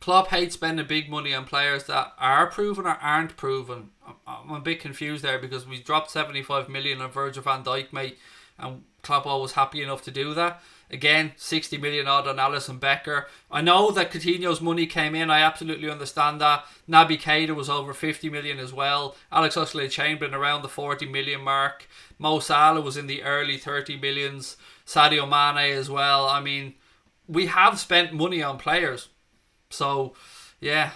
Speaker 1: Klopp hates spending big money on players that are proven or aren't proven. I'm a bit confused there because we dropped 75 million on Virgil van Dijk, mate, and Klopp was happy enough to do that. Again, 60 million odd on Alisson Becker. I know that Coutinho's money came in. I absolutely understand that. Naby Keita was over 50 million as well. Alex Oxlade-Chamberlain around the 40 million mark. Mo Salah was in the early 30 millions. Sadio Mane as well. I mean, we have spent money on players. So, yeah,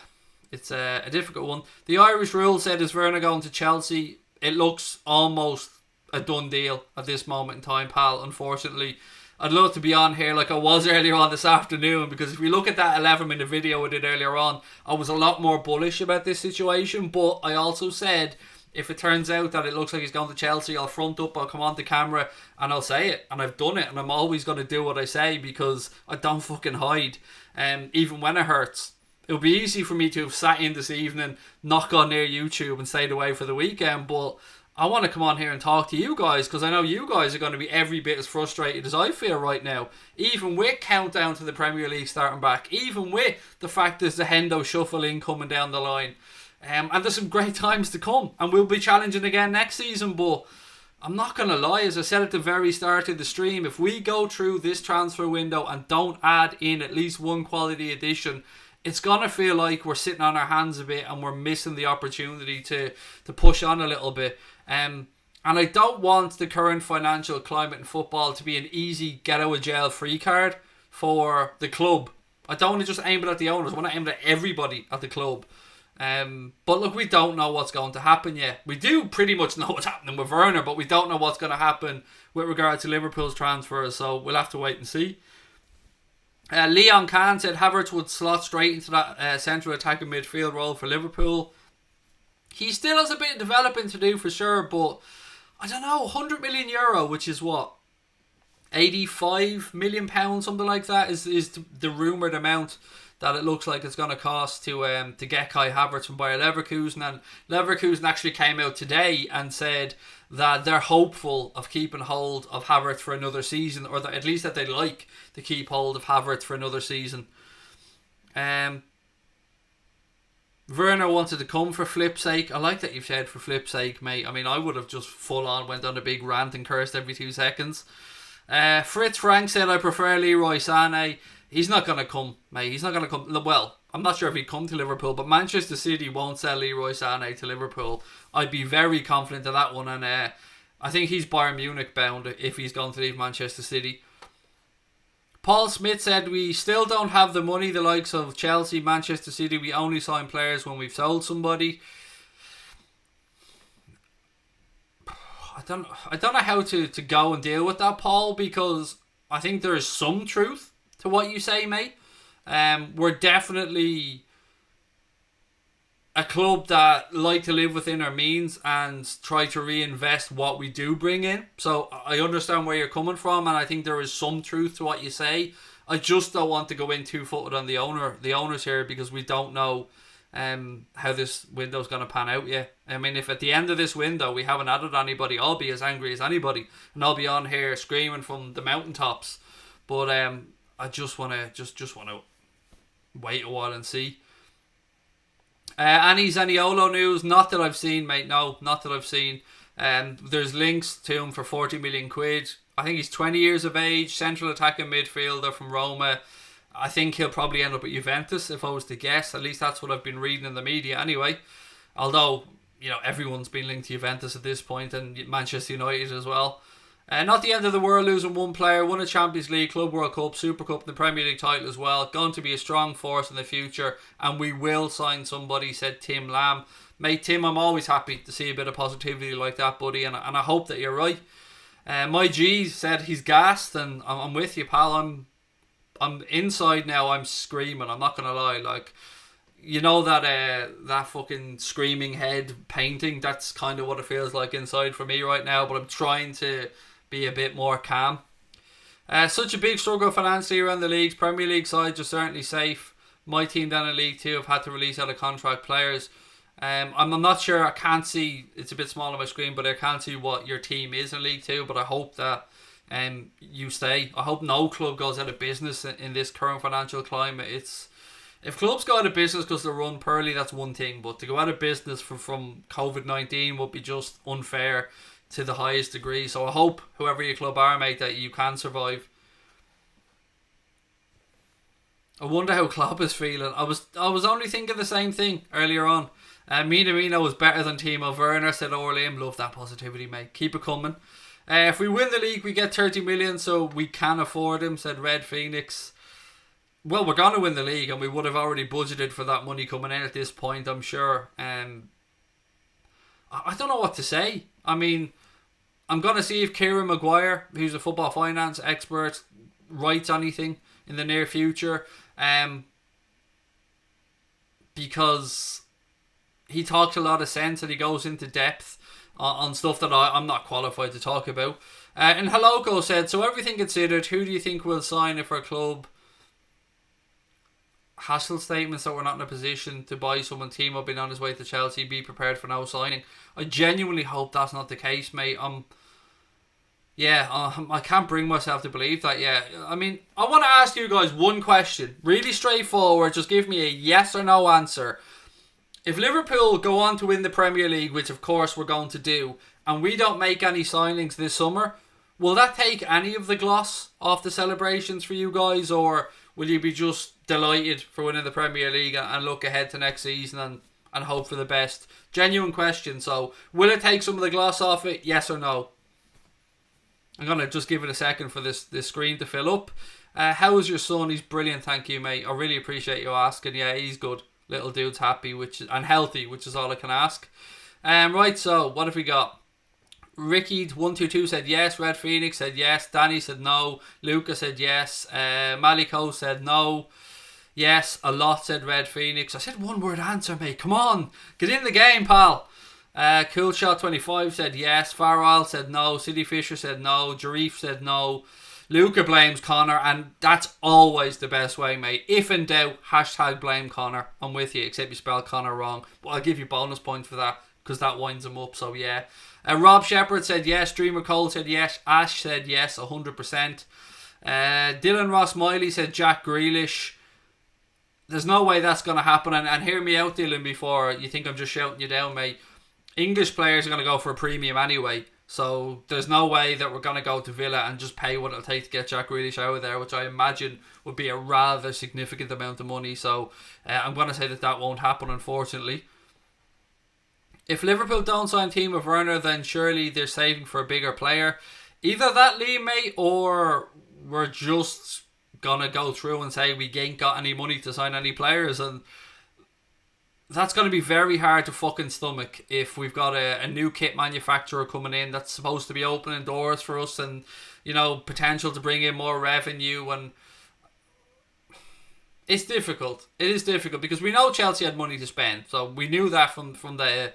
Speaker 1: it's a difficult one. The Irish Rule said, is Werner going to Chelsea? It looks almost a done deal at this moment in time, pal, unfortunately. I'd love to be on here like I was earlier on this afternoon, because if we look at that 11-minute video I did earlier on, I was a lot more bullish about this situation. But I also said, if it turns out that it looks like he's going to Chelsea, I'll front up, I'll come on the camera and I'll say it. And I've done it, and I'm always going to do what I say because I don't fucking hide. Even when it hurts. It would be easy for me to have sat in this evening, not gone near YouTube and stayed away for the weekend, but I want to come on here and talk to you guys because I know you guys are going to be every bit as frustrated as I feel right now. Even with countdown to the Premier League starting back, even with the fact there's the Hendo shuffle in coming down the line. And there's some great times to come, and we'll be challenging again next season. But I'm not going to lie, as I said at the very start of the stream, if we go through this transfer window and don't add in at least one quality addition, it's going to feel like we're sitting on our hands a bit and we're missing the opportunity to push on a little bit. And I don't want the current financial climate in football to be an easy get out of jail free card for the club. I don't want to just aim it at the owners. I want to aim it at everybody at the club. But look, we don't know what's going to happen yet. We do pretty much know what's happening with Werner, but we don't know what's going to happen with regard to Liverpool's transfers, so we'll have to wait and see. Leon Khan said Havertz would slot straight into that central attacking midfield role for Liverpool. He still has a bit of developing to do for sure, but I don't know, €100 million, which is what, £85 million, something like that, is the rumoured amount that it looks like it's going to cost to get Kai Havertz from Bayer Leverkusen. And Leverkusen actually came out today and said that they're hopeful of keeping hold of Havertz for another season, or that at least that they'd like to keep hold of Havertz for another season. Werner wanted to come for flip's sake. I like that you've said for flip's sake, mate. I mean, I would have just full on went on a big rant and cursed every 2 seconds. Fritz Frank said, I prefer Leroy Sané. He's not going to come, mate. He's not going to come. Well, I'm not sure if he'd come to Liverpool, but Manchester City won't sell Leroy Sané to Liverpool. I'd be very confident of that one, and I think he's Bayern Munich bound if he's going to leave Manchester City. Paul Smith said, we still don't have the money, the likes of Chelsea, Manchester City. We only sign players when we've sold somebody. I don't know how to go and deal with that, Paul, because I think there is some truth to what you say, mate. We're definitely a club that like to live within our means and try to reinvest what we do bring in. So I understand where you're coming from, and I think there is some truth to what you say. I just don't want to go in 2-footed on the owners here, because we don't know how this window's going to pan out yet. I mean, if at the end of this window we haven't added anybody, I'll be as angry as anybody, and I'll be on here screaming from the mountaintops. But I just want to wait a while and see. Any Zaniolo news? Not that I've seen, mate. No, not that I've seen. There's links to him for 40 million quid. I think he's 20 years of age, central attacking midfielder from Roma. I think he'll probably end up at Juventus if I was to guess. At least that's what I've been reading in the media anyway. Although, everyone's been linked to Juventus at this point, and Manchester United as well. Not the end of the world losing one player. Won a Champions League, Club World Cup, Super Cup, the Premier League title as well. Going to be a strong force in the future, and we will sign somebody, said Tim Lamb. Mate, Tim, I'm always happy to see a bit of positivity like that, buddy, and I hope that you're right. My G said he's gassed, and I'm with you, pal. I'm inside now. I'm screaming. I'm not gonna lie. Like, that fucking screaming head painting. That's kind of what it feels like inside for me right now. But I'm trying to be a bit more calm. Such a big struggle financially around the leagues. Premier League sides are certainly safe. My team down in League 2 have had to release out of contract players. I'm not sure. I can't see. It's a bit small on my screen, but I can't see what your team is in League 2. But I hope that you stay. I hope no club goes out of business in this current financial climate. If clubs go out of business because they're run poorly, that's one thing. But to go out of business from COVID-19 would be just unfair to the highest degree. So I hope, whoever your club are, mate, that you can survive. I wonder how Klopp is feeling. I was only thinking the same thing earlier on. Minamino was better than Timo. Werner, said Orlean. Love that positivity, mate. Keep it coming. If we win the league, we get 30 million, so we can afford him, said Red Phoenix. Well, we're going to win the league, and we would have already budgeted for that money coming in at this point, I'm sure. I don't know what to say. I mean, I'm going to see if Kieran Maguire, who's a football finance expert, writes anything in the near future. Because he talks a lot of sense and he goes into depth on stuff that I'm not qualified to talk about. And Haloko said, so everything considered, who do you think will sign if our club hassle statements that we're not in a position to buy someone? Timo being on his way to Chelsea, be prepared for no signing. I genuinely hope that's not the case, mate. I can't bring myself to believe that. I mean, I want to ask you guys one question, really straightforward. Just give me a yes or no answer. If Liverpool go on to win the Premier League, which of course we're going to do, and we don't make any signings this summer, will that take any of the gloss off the celebrations for you guys, or will you be just delighted for winning the Premier League and look ahead to next season and hope for the best? Genuine question. So, will it take some of the gloss off it? Yes or no? I'm going to just give it a second for this screen to fill up. How is your son? He's brilliant, thank you, mate. I really appreciate you asking. Yeah, he's good. Little dude's happy and healthy, which is all I can ask. Right, so what have we got? Ricky122 said yes. Red Phoenix said yes. Danny said no. Luca said yes. Maliko said no. Yes, a lot, said Red Phoenix. I said one word answer, mate. Come on, get in the game, pal. Cool Shot 25 said yes. Farwell said no. City Fisher said no. Jarif said no. Luca blames Connor, and that's always the best way, mate. If in doubt, hashtag blame Connor. I'm with you, except you spelled Connor wrong. But I'll give you bonus points for that, because that winds him up, so yeah. Rob Shepherd said yes. Dreamer Cole said yes. Ash said yes, 100%. Dylan Ross Miley said Jack Grealish. There's no way that's going to happen. And hear me out, Dylan, before you think I'm just shouting you down, mate. English players are going to go for a premium anyway. So there's no way that we're going to go to Villa and just pay what it'll take to get Jack Grealish out of there, which I imagine would be a rather significant amount of money. So I'm going to say that won't happen, unfortunately. If Liverpool don't sign Timo Werner, then surely they're saving for a bigger player. Either that, Lee, mate, or we're just going to go through and say we ain't got any money to sign any players. And that's going to be very hard to fucking stomach if we've got a new kit manufacturer coming in that's supposed to be opening doors for us and, you know, potential to bring in more revenue. And it's difficult. It is difficult because we know Chelsea had money to spend. So we knew that from the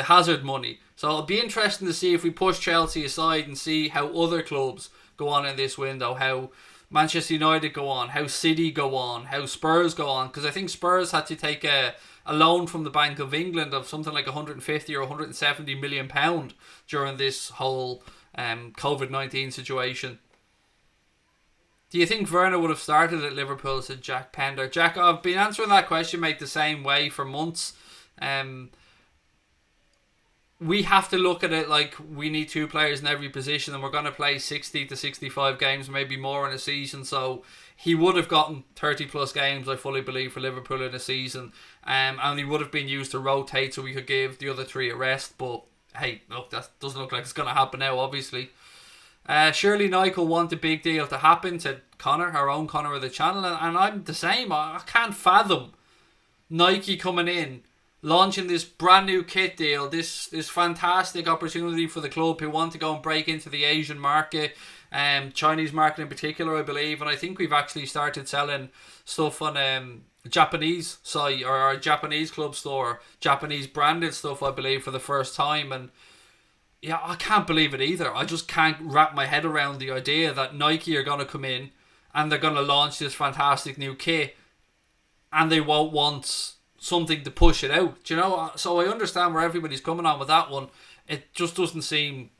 Speaker 1: hazard money. So it'll be interesting to see if we push Chelsea aside and see how other clubs go on in this window, how Manchester United go on, how City go on, how Spurs go on. Because I think Spurs had to take a loan from the Bank of England of something like 150 or 170 million pound during this whole COVID-19 situation. Do you think Werner would have started at Liverpool, said Jack Pender? Jack, I've been answering that question, mate, the same way for months. We have to look at it like we need two players in every position, and we're going to play 60 to 65 games, maybe more in a season. So he would have gotten 30 plus games, I fully believe, for Liverpool in a season. And he would have been used to rotate so we could give the other three a rest. But hey, look, that doesn't look like it's going to happen now, obviously. Surely Nike will want a big deal to happen, said Connor, our own Connor of the channel. And I'm the same. I can't fathom Nike coming in, launching this brand new kit deal, this fantastic opportunity for the club who want to go and break into the Asian market, Chinese market in particular, I believe. And I think we've actually started selling stuff on Japanese site or our Japanese club store, Japanese branded stuff, I believe, for the first time. And yeah, I can't believe it either. I just can't wrap my head around the idea that Nike are going to come in and they're going to launch this fantastic new kit and they won't want something to push it out. Do you know? So I understand where everybody's coming on with that one. It just doesn't seem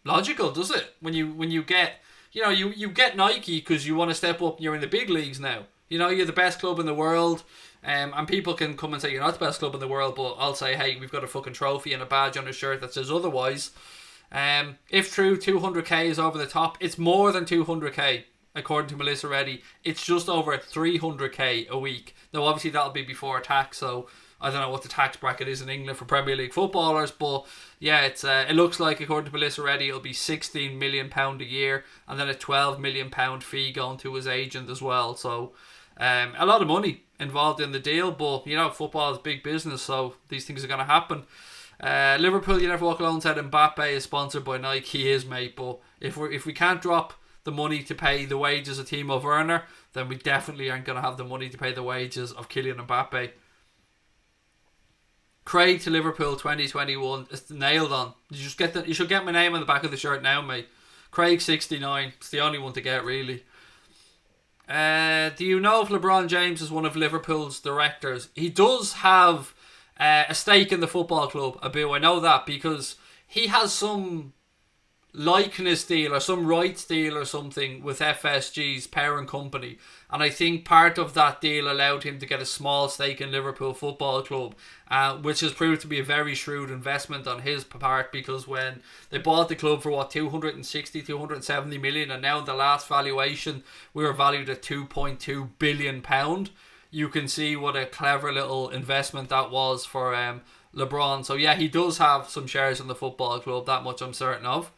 Speaker 1: logical, does it? When you get, you get Nike because you want to step up and you're in the big leagues now. You know, you're the best club in the world. And people can come and say you're not the best club in the world, but I'll say, hey, we've got a fucking trophy and a badge on a shirt that says otherwise. If true, 200k is over the top. It's more than 200k, according to Melissa Reddy. It's just over 300k a week. Now, obviously, that'll be before tax, so I don't know what the tax bracket is in England for Premier League footballers, but yeah, it looks like, according to Melissa Reddy, it'll be £16 million a year, and then a £12 million fee going to his agent as well. So a lot of money involved in the deal, but you know, football is big business, so these things are going to happen. Liverpool, you never walk alone, said Mbappe is sponsored by Nike. He is, mate, but if we can't drop the money to pay the wages of Timo Werner, then we definitely aren't going to have the money to pay the wages of Kylian Mbappe. Craig to Liverpool 2021. It's nailed on. You should get my name on the back of the shirt now, mate. Craig 69. It's the only one to get, really. Do you know if LeBron James is one of Liverpool's directors? He does have a stake in the football club, Abu. I know that because he has some likeness deal or some rights deal or something with FSG's parent company, and I think part of that deal allowed him to get a small stake in Liverpool Football Club, which has proved to be a very shrewd investment on his part, because when they bought the club for 270 million, and now in the last valuation we were valued at £2.2 billion, you can see what a clever little investment that was for LeBron. So yeah, he does have some shares in the football club, that much I'm certain of.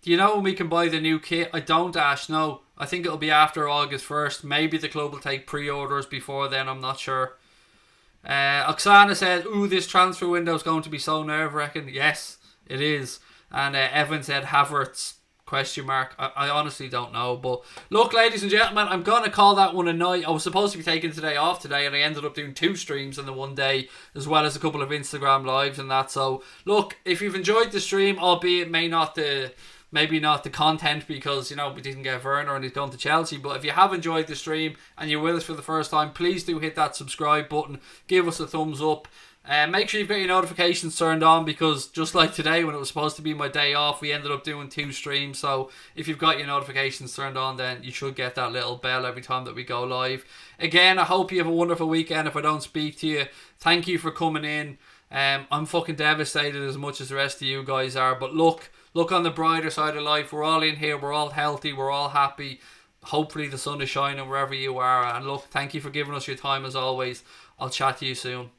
Speaker 1: Do you know when we can buy the new kit? I don't, Ash, no. I think it'll be after August 1st. Maybe the club will take pre-orders before then, I'm not sure. Oksana said, ooh, this transfer window is going to be so nerve-wracking. Yes, it is. And Evan said, Havertz, ? I honestly don't know. But look, ladies and gentlemen, I'm going to call that one a night. I was supposed to be taking today off today, and I ended up doing 2 streams in the one day, as well as a couple of Instagram lives and that. So look, if you've enjoyed the stream, albeit it may not maybe not the content because, we didn't get Werner and he's gone to Chelsea. But if you have enjoyed the stream and you're with us for the first time, please do hit that subscribe button. Give us a thumbs up. Make sure you've got your notifications turned on, because just like today when it was supposed to be my day off, we ended up doing 2 streams. So if you've got your notifications turned on, then you should get that little bell every time that we go live. Again, I hope you have a wonderful weekend. If I don't speak to you, thank you for coming in. I'm fucking devastated as much as the rest of you guys are. But look on the brighter side of life. We're all in here. We're all healthy. We're all happy. Hopefully the sun is shining wherever you are. And look, thank you for giving us your time as always. I'll chat to you soon.